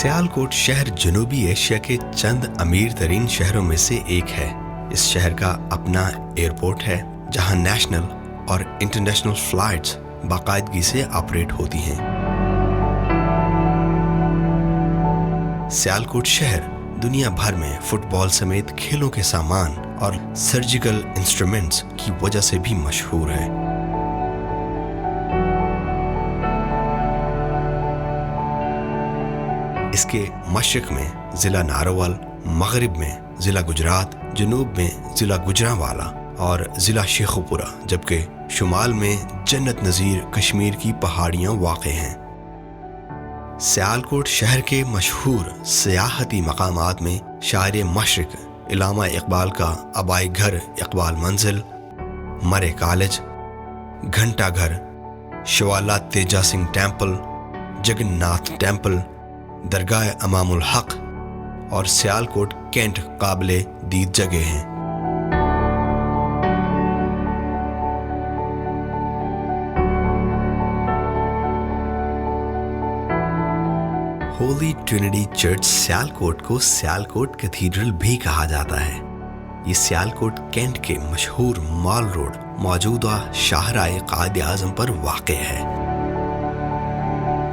सियालकोट शहर जनूबी एशिया के चंद अमीर तरीन शहरों में से एक है। इस शहर का अपना एयरपोर्ट है जहां नेशनल और इंटरनेशनल फ्लाइट्स बाकायदगी से ऑपरेट होती हैं। सियालकोट शहर दुनिया भर में फुटबॉल समेत खेलों के सामान और सर्जिकल इंस्ट्रूमेंट्स की वजह से भी मशहूर है। इसके मशरिक में जिला नारोवाल, मगरिब में जिला गुजरात, जनूब में जिला गुजरांवाला और जिला शेखुपुरा, जबकि शुमाल में जन्नत नज़ीर कश्मीर की पहाड़ियाँ वाक़ हैं। सियालकोट शहर के मशहूर सियाहती मकामात में शायर मशरिक इलामा इकबाल का आबाई घर इकबाल मंजिल, मरे कॉलेज, घंटा घर, शवाला तेजा सिंह टेम्पल, जगन्नाथ टेम्पल, दरगाह अमामुल हक और सियालकोट कैंट काबिले दीद जगह हैं। होली ट्रिनिटी चर्च सियालकोट को सियालकोट कैथीड्रल भी कहा जाता है। ये सियालकोट कैंट के मशहूर मॉल रोड मौजूदा शाहराह कायद आज़म पर वाक़ है।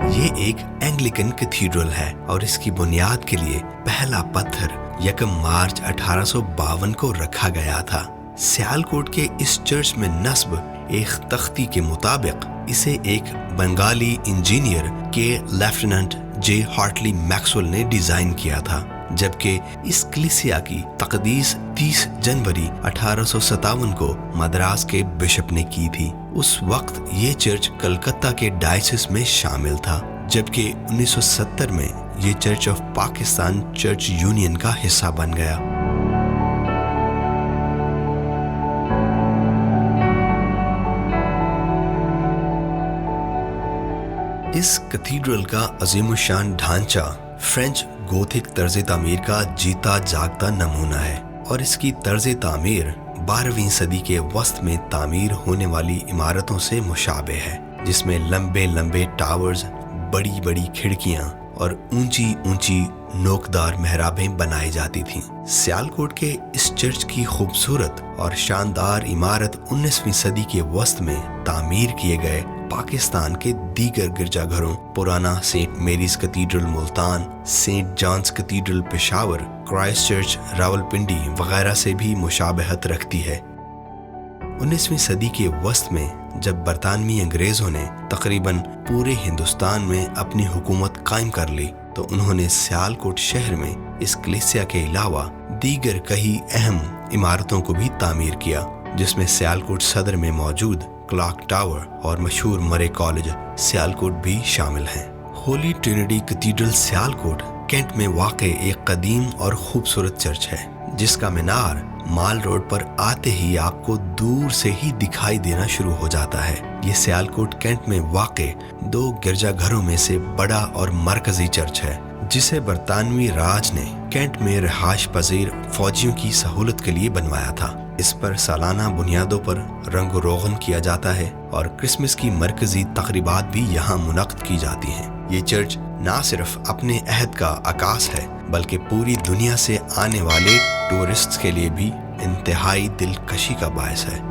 ये एक एंग्लिकन कैथीड्रल है और इसकी बुनियाद के लिए पहला पत्थर 1 मार्च 1852 को रखा गया था। सियालकोट के इस चर्च में नस्ब एक तख्ती के मुताबिक इसे एक बंगाली इंजीनियर के लेफ्टिनेंट जे हार्टली मैक्सवेल ने डिजाइन किया था, जबकि इस कलीसिया की तकदीस 30 जनवरी 1857 को मद्रास के बिशप ने की थी। उस वक्त ये चर्च कलकत्ता के डायसिस में शामिल था, जबकि 1970 में ये church of Pakistan church union का हिस्सा बन गया। इस कैथीड्रल का अजीमुशान ढांचा फ्रेंच गोथिक तर्ज तामीर का जीता जागता नमूना है और इसकी तर्ज तामीर 12वीं सदी के वस्त में तामीर होने वाली इमारतों से मुशाबे है, जिसमें लंबे लंबे टावर्स, बड़ी बड़ी खिड़कियां और ऊंची ऊंची नोकदार मेहराबें बनाई जाती थीं। सियालकोट के इस चर्च की खूबसूरत और शानदार इमारत 19वीं सदी के वस्त में तामीर किए गए पाकिस्तान के दीगर गिरजाघरों, पुराना Saint Mary's cathedral Multan, Saint John's cathedral Peshawar, Christ church Rawalpindi वगैरह से भी मुशाबहत रखती है। 19वीं सदी के वस्त में जब बरतानवी अंग्रेजों ने तकरीबन पूरे हिंदुस्तान में अपनी हुकूमत कायम कर ली, तो उन्होंने सियालकोट शहर में इस कलीसिया के अलावा दीगर कई अहम इमारतों को भी तामीर किया, जिसमें सियालकोट सदर में मौजूद क्लॉक टावर और मशहूर मरे कॉलेज सियालकोट भी शामिल हैं। Holy Trinity cathedral Sialkot cantt में वाक़ एक कदीम और खूबसूरत चर्च है, जिसका मीनार माल रोड पर आते ही आपको दूर से ही दिखाई देना शुरू हो जाता है। ये सियालकोट कैंट में वाक़ 2 गिरजाघरों में से बड़ा और मरकजी चर्च है, जिसे बरतानवी राज ने कैंट में रिहाइश पजीर फौजियों की सहूलत के लिए बनवाया था। इस पर सालाना बुनियादों पर रंग रोगन किया जाता है और क्रिसमस की मरकजी तकरीबात भी यहाँ मुनक़्क़द की जाती हैं। ये चर्च ना सिर्फ अपने अहद का अकास है, बल्कि पूरी दुनिया से आने वाले टूरिस्ट्स के लिए भी इंतहाई दिलकशी का बायस है।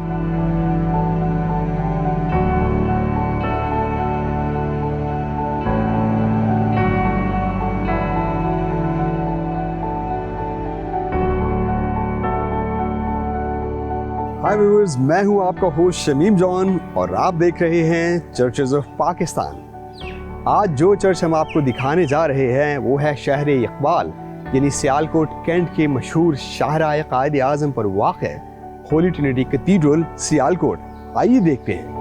हाय व्यूअर्स, मैं हूं आपका होस्ट शमीम जॉन और आप देख रहे हैं चर्चेस ऑफ पाकिस्तान। आज जो चर्च हम आपको दिखाने जा रहे हैं वो है शहर इकबाल यानी सियालकोट कैंट के मशहूर शाहराह कायद आज़म पर वाक़ होली ट्रिनिटी कैथीड्रल सियालकोट। आइए देखते हैं।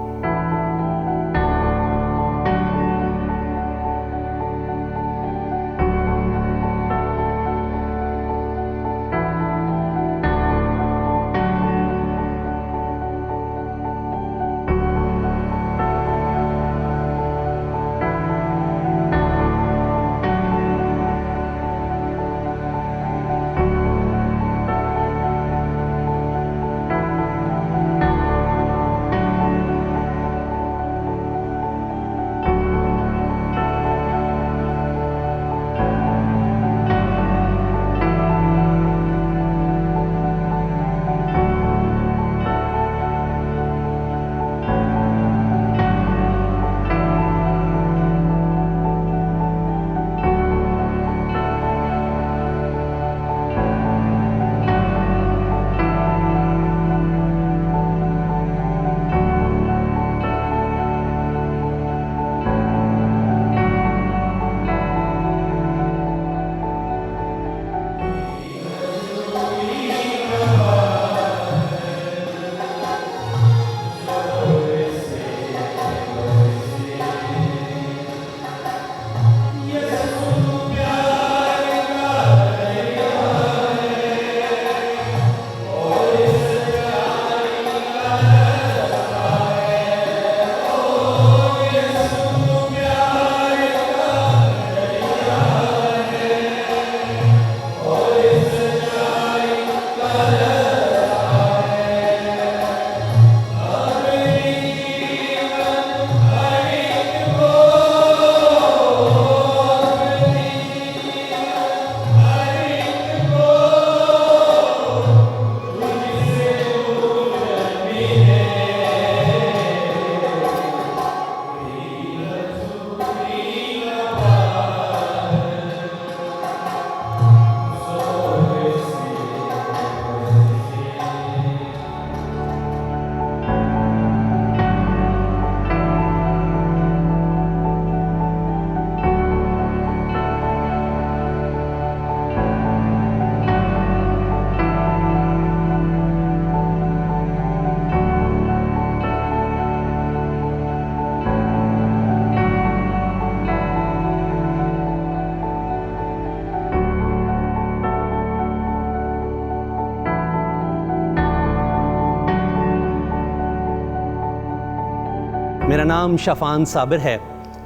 मेरा नाम शफ़ान साबिर है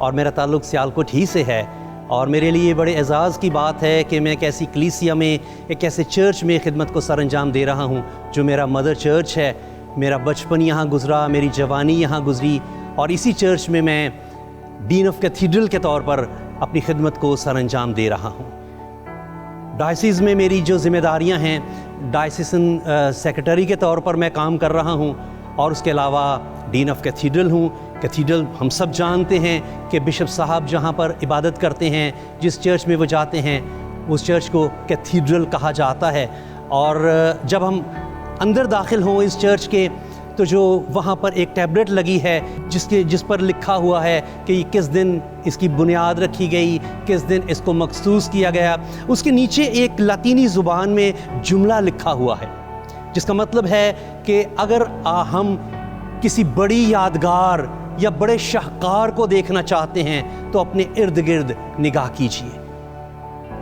और मेरा ताल्लुक़ सियालकोट ही से है। और मेरे लिए बड़े एज़ाज़ की बात है कि मैं एक ऐसी कलीसिया में, एक ऐसे चर्च में खिदमत को सर अंजाम दे रहा हूँ जो मेरा मदर चर्च है। मेरा बचपन यहाँ गुज़रा, मेरी जवानी यहाँ गुज़री और इसी चर्च में मैं डीन ऑफ कैथीड्रल के तौर पर अपनी खिदमत को सर अंजाम दे रहा हूँ। डायसिस में मेरी जो ज़िम्मेदारियाँ हैं, डायसिसन सेक्रेटरी के तौर पर मैं काम कर रहा हूँ और उसके अलावा डीन ऑफ कैथीड्रल हूँ। कैथीड्रल हम सब जानते हैं कि बिशप साहब जहाँ पर इबादत करते हैं, जिस चर्च में वो जाते हैं, उस चर्च को कैथीड्रल कहा जाता है। और जब हम अंदर दाखिल हों इस चर्च के, तो जो वहाँ पर एक टैबलेट लगी है जिस पर लिखा हुआ है कि किस दिन इसकी बुनियाद रखी गई, किस दिन इसको मखसूस किया गया, उसके नीचे एक लातीनी ज़ुबान में जुमला लिखा हुआ है, जिसका मतलब है कि अगर हम किसी बड़ी यादगार या बड़े शाहकार को देखना चाहते हैं तो अपने इर्द गिर्द निगाह कीजिए।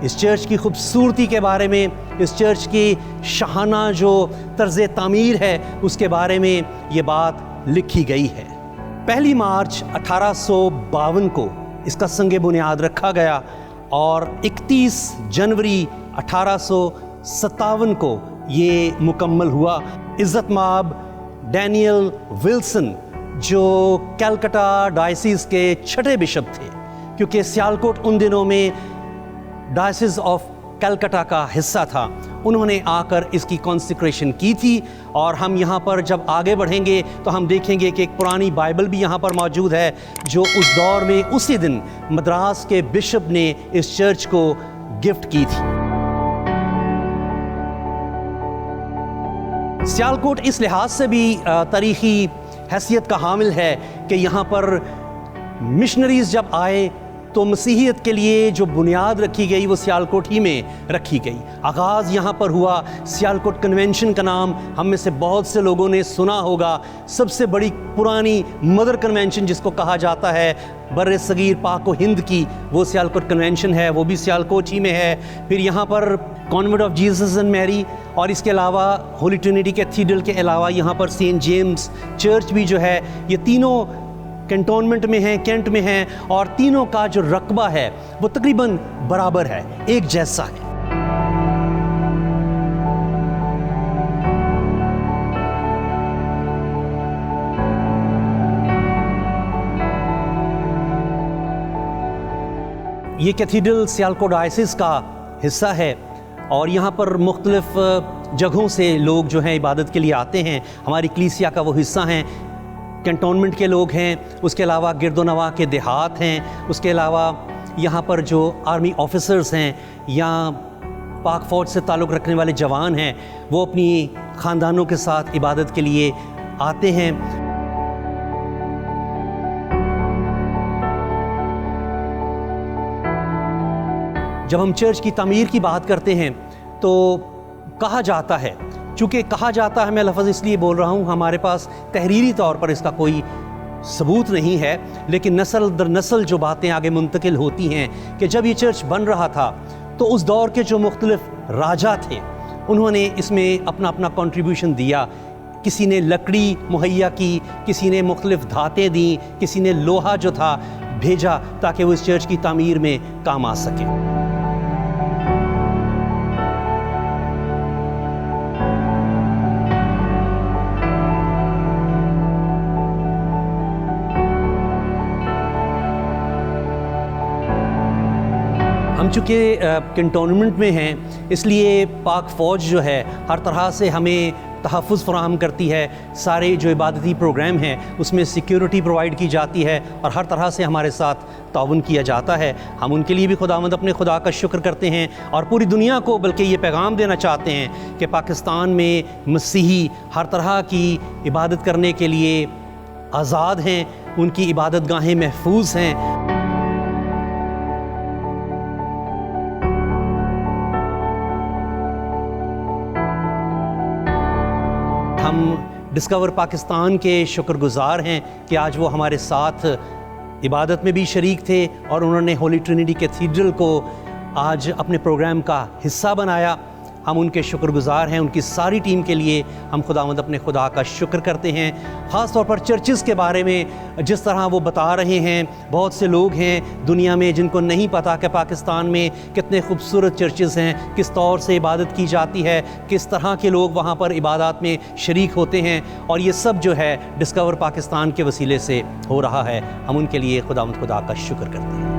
इस चर्च की खूबसूरती के बारे में, इस चर्च की शाहाना जो तर्ज़ तामीर है, उसके बारे में ये बात लिखी गई है। 1 मार्च 1852 को इसका संग बुनियाद रखा गया और 31 जनवरी 1857 को ये मुकम्मल हुआ। इज़्ज़त माब डैनियल विल्सन जो कलकत्ता डायसिस के 6ठे बिशप थे, क्योंकि सियालकोट उन दिनों में डायसिस ऑफ कलकत्ता का हिस्सा था, उन्होंने आकर इसकी कॉन्सिक्रेशन की थी। और हम यहाँ पर जब आगे बढ़ेंगे तो हम देखेंगे कि एक पुरानी बाइबल भी यहाँ पर मौजूद है जो उस दौर में उसी दिन मद्रास के बिशप ने इस चर्च को गिफ्ट की थी। सियालकोट इस लिहाज से भी तारीख़ी हैसियत का हामिल है कि यहाँ पर मिशनरीज़ जब आए तो मसीहियत के लिए जो बुनियाद रखी गई वो सियालकोट ही में रखी गई। आगाज़ यहाँ पर हुआ। सियालकोट कन्वेंशन का नाम हम में से बहुत से लोगों ने सुना होगा। सबसे बड़ी पुरानी मदर कन्वेंशन जिसको कहा जाता है बर्रे सगीर पाक व हिंद की, वो सियालकोट कन्वेंशन है, वो भी सियालकोट ही में है। फिर यहाँ पर convent of Jesus and Mary और इसके अलावा होली ट्रिनिटी कैथीड्रल के अलावा यहाँ पर सेंट जेम्स चर्च भी जो है, ये तीनों कैंटोनमेंट में हैं, कैंट में हैं और तीनों का जो रकबा है वो तकरीबन बराबर है, एक जैसा है। ये कैथीड्रल सियालकोट डायसिस का हिस्सा है और यहाँ पर मुख्तलिफ जगहों से लोग जो हैं इबादत के लिए आते हैं। हमारी कलीसिया का वो हिस्सा हैं, कैंटोनमेंट के लोग हैं, उसके अलावा गिरदोनवा के देहात हैं, उसके अलावा यहाँ पर जो आर्मी ऑफिसर्स हैं या पाक फ़ौज से ताल्लुक़ रखने वाले जवान हैं, वो अपनी ख़ानदानों के साथ इबादत के लिए आते हैं। जब हम चर्च की तामीर की बात करते हैं तो कहा जाता है, चूँकि कहा जाता है, मैं लफ्ज़ इसलिए बोल रहा हूँ, हमारे पास तहरीरी तौर पर इसका कोई सबूत नहीं है, लेकिन नस्ल दर नस्ल जो बातें आगे मुंतकिल होती हैं कि जब ये चर्च बन रहा था तो उस दौर के जो मुख्तलिफ राजा थे उन्होंने इसमें अपना अपना कंट्रीब्यूशन दिया। किसी ने लकड़ी मुहैया की, किसी ने मुख्तलिफ धातें दी, किसी ने लोहा जो था भेजा ताकि वो इस चर्च की तामीर में काम आ सके। हम चूँकि कैंटोनमेंट में हैं, इसलिए पाक फ़ौज जो है हर तरह से हमें तहफ़्फ़ुज़ फ़राहम करती है। सारे जो इबादती प्रोग्राम हैं उसमें सिक्योरिटी प्रोवाइड की जाती है और हर तरह से हमारे साथ ताउन किया जाता है। हम उनके लिए भी खुदावंद अपने खुदा का शुक्र करते हैं और पूरी दुनिया को बल्कि ये पैगाम देना चाहते हैं कि पाकिस्तान में मसीही हर तरह की इबादत करने के लिए आज़ाद हैं, उनकी इबादत गाहें महफूज हैं। हम डिस्कवर पाकिस्तान के शुक्रगुज़ार हैं कि आज वो हमारे साथ इबादत में भी शरीक थे और उन्होंने होली ट्रिनिटी कैथीड्रल को आज अपने प्रोग्राम का हिस्सा बनाया। हम उनके शुक्रगुजार हैं। उनकी सारी टीम के लिए हम खुदावंद अपने खुदा का शुक्र करते हैं। ख़ास तौर पर चर्चिज़ के बारे में जिस तरह वो बता रहे हैं, बहुत से लोग हैं दुनिया में जिनको नहीं पता कि पाकिस्तान में कितने खूबसूरत चर्चिज़ हैं, किस तौर से इबादत की जाती है, किस तरह के लोग वहाँ पर इबादत में शरीक होते हैं, और ये सब जो है डिस्कवर पाकिस्तान के वसीले से हो रहा है। हम उनके लिए खुदावंद खुदा का शुक्र करते हैं।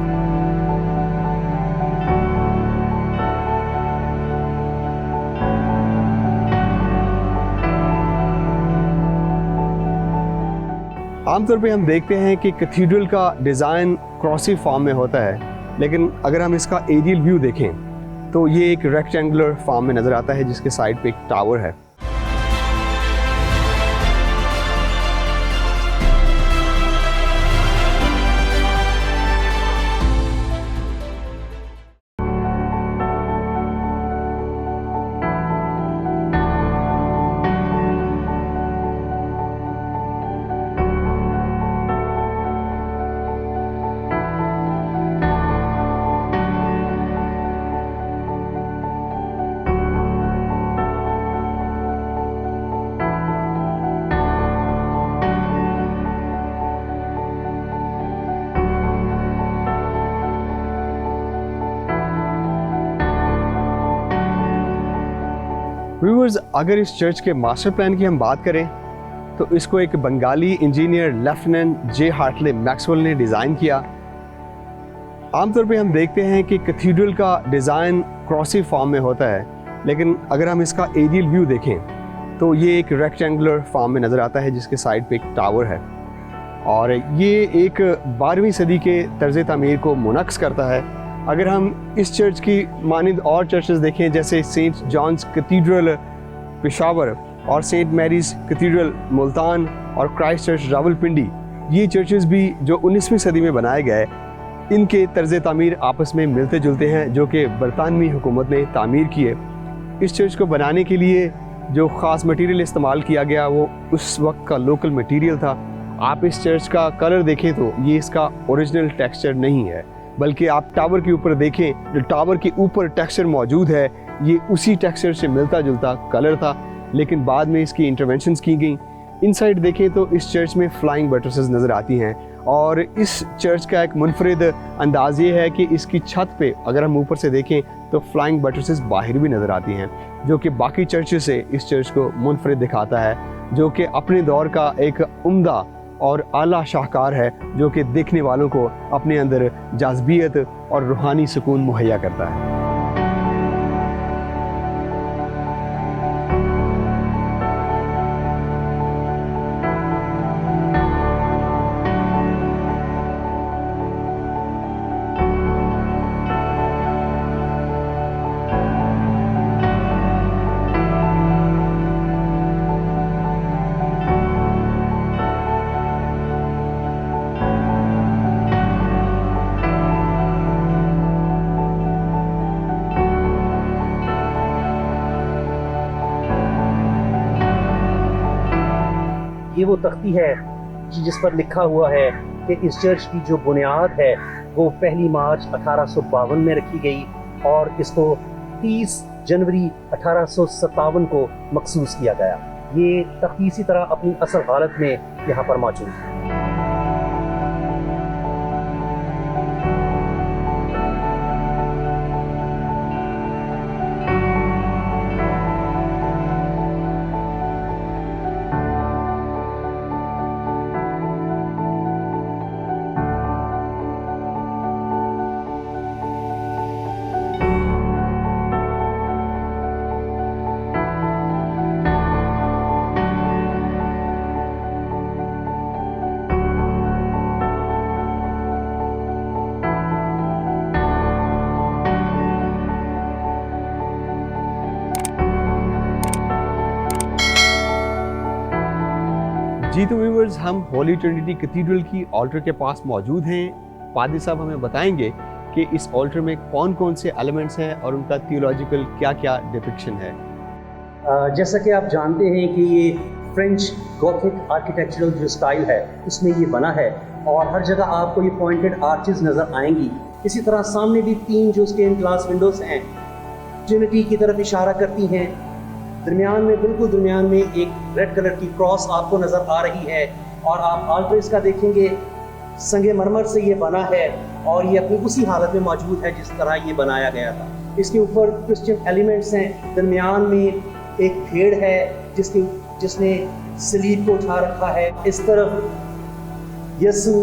आमतौर पे हम देखते हैं कि कैथीड्रल का डिज़ाइन क्रॉसी फॉर्म में होता है, लेकिन अगर हम इसका एरियल व्यू देखें तो ये एक रेक्टेंगुलर फॉर्म में नज़र आता है जिसके साइड पे एक टावर है। व्यूअर्स, अगर इस चर्च के मास्टर प्लान की हम बात करें तो इसको एक बंगाली इंजीनियर लेफ्टिनेंट जे हार्टले मैक्सवेल ने डिज़ाइन किया। आमतौर पे हम देखते हैं कि कैथीड्रल का डिज़ाइन क्रॉसी फॉर्म में होता है, लेकिन अगर हम इसका एरियल व्यू देखें तो ये एक रेक्टेंगुलर फॉर्म में नज़र आता है जिसके साइड पे एक टावर है, और ये एक 12वीं सदी के तर्ज तामीर को मुनक्स करता है। अगर हम इस चर्च की मानिंद और चर्चेस देखें जैसे सेंट जॉन्स कैथीड्रल पेशावर और सेंट मैरीज कैथीड्रल मुल्तान और क्राइस्ट चर्च रावलपिंडी, ये चर्चेस भी जो 19वीं सदी में बनाए गए, इनके तर्ज तामीर आपस में मिलते जुलते हैं, जो कि बरतानवी हुकूमत ने तामीर किए। इस चर्च को बनाने के लिए जो ख़ास मटेरियल इस्तेमाल किया गया वो उस वक्त का लोकल मटेरियल था। आप इस चर्च का कलर देखें तो ये इसका ओरिजिनल टेक्सचर नहीं है, बल्कि आप टावर के ऊपर देखें, जो टावर के ऊपर टेक्सचर मौजूद है ये उसी टेक्सचर से मिलता जुलता कलर था, लेकिन बाद में इसकी इंटरवेंशंस की गई। इनसाइड देखें तो इस चर्च में फ्लाइंग बटरसेस नज़र आती हैं, और इस चर्च का एक मुनफरिद अंदाज ये है कि इसकी छत पे अगर हम ऊपर से देखें तो फ्लाइंग बटरसेस बाहर भी नज़र आती हैं, जो कि बाकी चर्चेस से इस चर्च को मुनफरिद दिखाता है, जो कि अपने दौर का एक उम्दा और आला शाहकार है, जो कि देखने वालों को अपने अंदर जाज़बियत और रूहानी सुकून मुहैया करता है। ये वो तख्ती है जिस पर लिखा हुआ है कि इस चर्च की जो बुनियाद है वो 1 मार्च 1852 में रखी गई, और इसको 30 जनवरी 1857 को मखसूस किया गया। ये तख्ती इसी तरह अपनी असल हालत में यहाँ पर मौजूद है। जी तो व्यूअर्स, हम होली ट्रिनिटी कैथीड्रल की ऑल्टर के पास मौजूद हैं। पादरी साहब हमें बताएंगे कि इस ऑल्टर में कौन कौन से एलिमेंट्स हैं और उनका थियोलॉजिकल क्या क्या डिपिक्शन है। जैसा कि आप जानते हैं कि ये फ्रेंच गॉथिक आर्किटेक्चरल जो स्टाइल है उसमें ये बना है, और हर जगह आपको ये पॉइंटेड आर्चेस नज़र आएंगी। इसी तरह सामने भी 3 जो स्टेन ग्लास विंडोज हैं, ट्रिनिटी की तरफ इशारा करती हैं। दरमियान में, बिल्कुल दरमियान में एक रेड कलर की क्रॉस आपको नज़र आ रही है। और आप आल्टर इसका देखेंगे, संगमरमर से ये बना है और ये अपनी उसी हालत में मौजूद है जिस तरह ये बनाया गया था। इसके ऊपर क्रिश्चियन एलिमेंट्स हैं। दरमियान में एक भेड़ है जिसने सलीब को उठा रखा है। इस तरफ यसु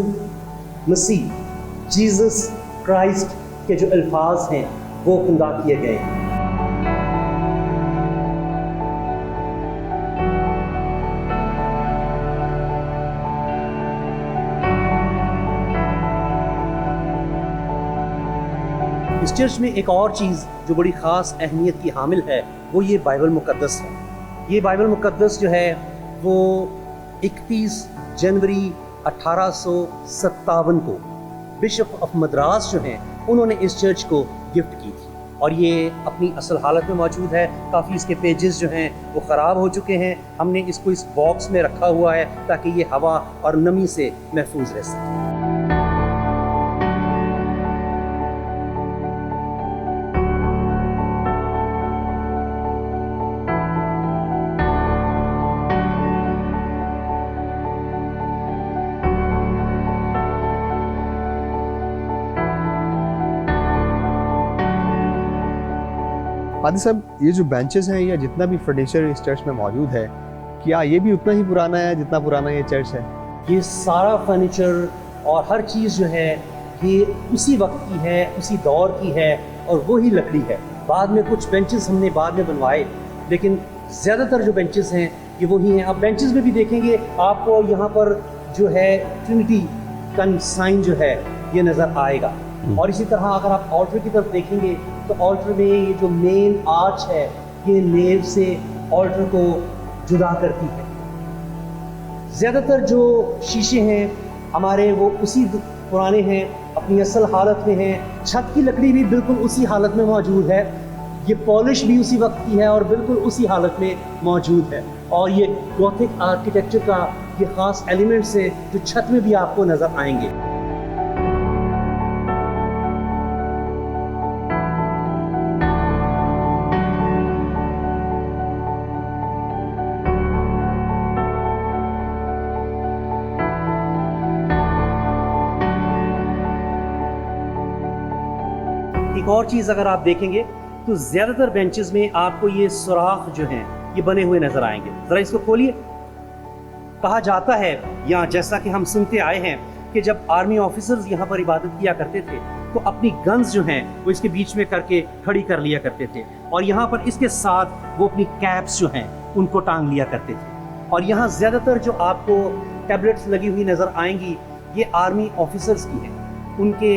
मसीह, जीसस क्राइस्ट के जो अल्फाज हैं वो खुदा किए गए हैं। इस चर्च में एक और चीज़ जो बड़ी ख़ास अहमियत की हामिल है वो ये बाइबल मुक़द्दस है। ये बाइबल मुक़द्दस जो है वो 31 जनवरी 1857 को बिशप ऑफ मद्रास जो हैं उन्होंने इस चर्च को गिफ्ट की थी और ये अपनी असल हालत में मौजूद है। काफ़ी इसके पेजेस जो हैं वो ख़राब हो चुके हैं। हमने इसको इस बॉक्स में रखा हुआ है ताकि ये हवा और नमी से महफूज रह सके। आदि साहब, ये जो बेंचेस हैं या जितना भी फर्नीचर इस चर्च में मौजूद है, क्या ये भी उतना ही पुराना है जितना पुराना ये चर्च है? ये सारा फर्नीचर और हर चीज़ जो है ये उसी वक्त की है, उसी दौर की है और वही लकड़ी है। बाद में कुछ बेंचेस हमने बाद में बनवाए, लेकिन ज़्यादातर जो बेंचेस हैं ये वही हैं। आप बेंचेस में भी देखेंगे आपको यहाँ पर जो है ट्रिनिटी का साइन जो है ये नज़र आएगा। और इसी तरह अगर आप ऑल्टर की तरफ देखेंगे तो ऑल्टर में ये जो मेन आर्च है ये नेव से ऑल्टर को जुदा करती है। ज़्यादातर जो शीशे हैं हमारे वो उसी पुराने हैं, अपनी असल हालत में हैं। छत की लकड़ी भी बिल्कुल उसी हालत में मौजूद है। ये पॉलिश भी उसी वक्त की है और बिल्कुल उसी हालत में मौजूद है। और ये गॉथिक आर्किटेक्चर का ये ख़ास एलिमेंट्स है जो छत में भी आपको नज़र आएंगे। एक और चीज़ अगर आप देखेंगे तो ज़्यादातर बेंचेस में आपको ये सुराख जो हैं ये बने हुए नज़र आएंगे। ज़रा इसको खोलिए। कहा जाता है या जैसा कि हम सुनते आए हैं कि जब आर्मी ऑफिसर्स यहाँ पर इबादत किया करते थे तो अपनी गन्स जो हैं वो इसके बीच में करके खड़ी कर लिया करते थे और यहाँ पर इसके साथ वो अपनी कैप्स जो हैं उनको टांग लिया करते थे। और यहाँ ज़्यादातर जो आपको टैबलेट्स लगी हुई नज़र आएंगी ये आर्मी ऑफिसर्स की हैं। उनके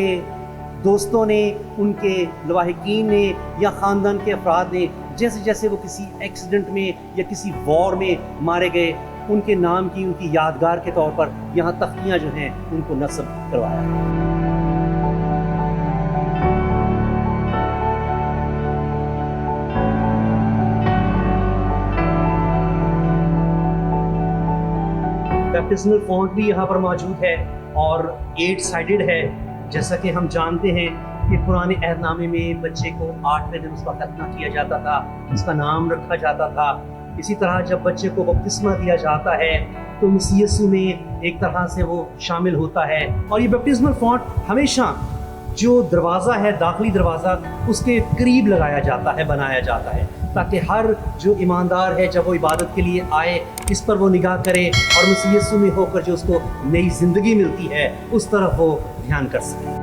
दोस्तों ने, उनके लवाहिकीन ने या ख़ानदान के अफराद ने जैसे जैसे वो किसी एक्सीडेंट में या किसी वॉर में मारे गए उनके नाम की, उनकी यादगार के तौर पर यहाँ तख्तियाँ जो हैं उनको नस्ब करवाया। बैप्टिस्मल फॉन्ट भी यहाँ पर मौजूद है और 8 साइडेड है। जैसा कि हम जानते हैं कि पुराने अहदनामे में बच्चे को 8वें दिन उसका खतना किया जाता था, उसका नाम रखा जाता था। इसी तरह जब बच्चे को बपतिस्मा दिया जाता है तो मसीह यीशु में एक तरह से वो शामिल होता है। और ये बैप्टिस्मल फॉन्ट हमेशा जो दरवाज़ा है, दाखिली दरवाज़ा, उसके करीब लगाया जाता है, बनाया जाता है, ताकि हर जो ईमानदार है जब वो इबादत के लिए आए इस पर वो निगाह करे और मसीह यीशु में होकर जो उसको नई ज़िंदगी मिलती है उस तरफ वो ध्यान कर सके।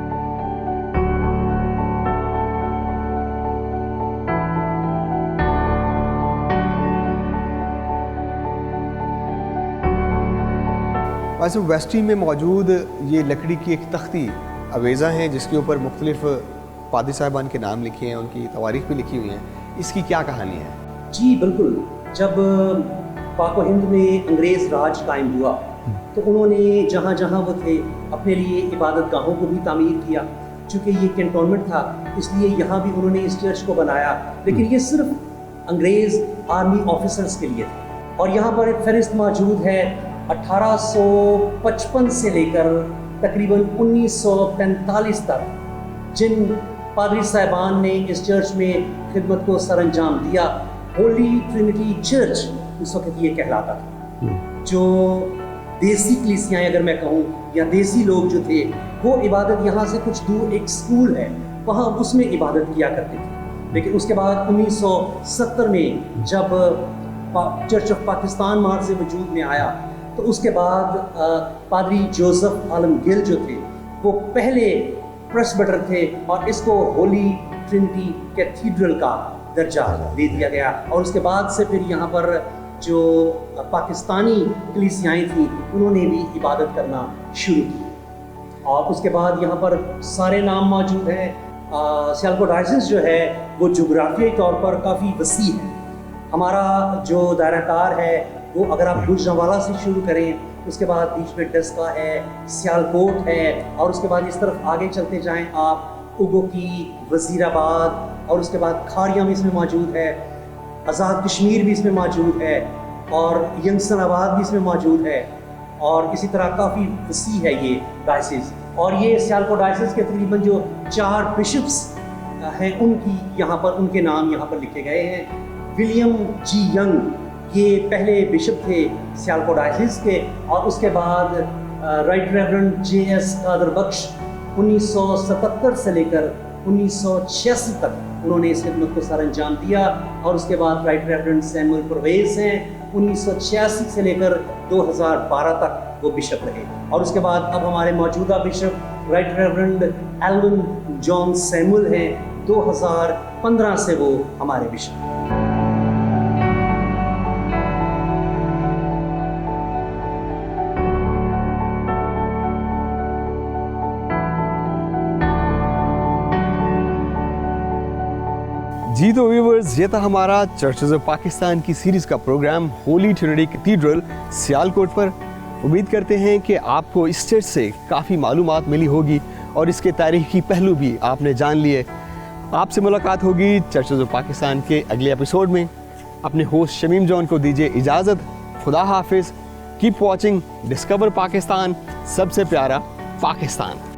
वैसे वेस्टी में मौजूद ये लकड़ी की एक तख्ती अवेज़ा है जिसके ऊपर मुख्तलिफ पादी साहिबान के नाम लिखे हैं, उनकी तवारीख भी लिखी हुई हैं। इसकी क्या कहानी है? जी बिल्कुल, जब पाक व हिंद में अंग्रेज़ राज कायम हुआ तो उन्होंने जहाँ जहाँ वो थे अपने लिए इबादत गाहों को भी तामीर किया। चूँकि ये कैंटोनमेंट था इसलिए यहाँ भी उन्होंने इस चर्च को बनाया, लेकिन ये सिर्फ अंग्रेज़ आर्मी ऑफिसर्स के लिए था। और यहाँ पर एक फहरिस्त मौजूद है 1855 से लेकर तकरीबन 1945 तक जिन पादरी साहिबान ने इस चर्च में खिदमत को सरअंजाम दिया। होली ट्रिनिटी चर्च उस वक्त ये कहलाता था। जो देसी कलीसियाएं अगर मैं कहूँ या देसी लोग जो थे वो इबादत यहाँ से कुछ दूर एक स्कूल है वहाँ उसमें इबादत किया करते थे। लेकिन उसके बाद 1970 में जब चर्च ऑफ पाकिस्तान मार्च से वजूद में आया तो उसके बाद पादरी जोसेफ आलमगीर जो थे वो पहले प्रेस्बिटर थे और इसको होली ट्रिनिटी कैथीड्रल का दर्जा दे दिया गया। और उसके बाद से फिर यहाँ पर जो पाकिस्तानी कलीसियाएँ थी उन्होंने भी इबादत करना शुरू की। और उसके बाद यहाँ पर सारे नाम मौजूद हैं। सियालकोट डायसिस जो है वो जोग्राफियाई तौर पर काफ़ी वसी है। हमारा जो दायराकार है वो अगर आप गुजरांवाला से शुरू करें उसके बाद बीच में डस्का है, सियालकोट है और उसके बाद इस तरफ आगे चलते जाएं आप उगोकी, वज़ीराबाद और उसके बाद खारियाँ भी इसमें मौजूद है, आज़ाद कश्मीर भी इसमें मौजूद है और यंगसनाबाद भी इसमें मौजूद है और इसी तरह काफ़ी वसी है ये डायसिस। और ये सियालकोट डायसिस के तकरीबन जो 4 बिशप्स हैं उनकी यहाँ पर उनके नाम यहाँ पर लिखे गए हैं। विलियम जी यंग ये पहले बिशप थे सियालकोट डायसिस के और उसके बाद राइट रेवरेंड जे.एस. कादर बख्श 1977 से लेकर 1986 तक उन्होंने इस खिदमत को सरअंजाम दिया। और उसके बाद राइट रेवरेंड सैमुअल परवेज़ हैं 1986 से लेकर 2012 तक वो बिशप रहे। और उसके बाद अब हमारे मौजूदा bishop right reverend Alvin John Samuel हैं 2015 से वो हमारे बिशप। जी तो व्यूवर्स, ये था हमारा चर्चेज़ ऑफ पाकिस्तान की सीरीज़ का program Holy Trinity cathedral Sialkot पर। उम्मीद करते हैं कि आपको इस चर्च से काफ़ी मालूमात मिली होगी और इसके तारीख़ी पहलू भी आपने जान लिए। आपसे मुलाकात होगी चर्चेज़ ऑफ पाकिस्तान के अगले एपिसोड में। अपने होस्ट शमीम जॉन को दीजिए इजाज़त। खुदा हाफिज़। कीप वॉचिंग डिस्कवर पाकिस्तान, सबसे प्यारा पाकिस्तान।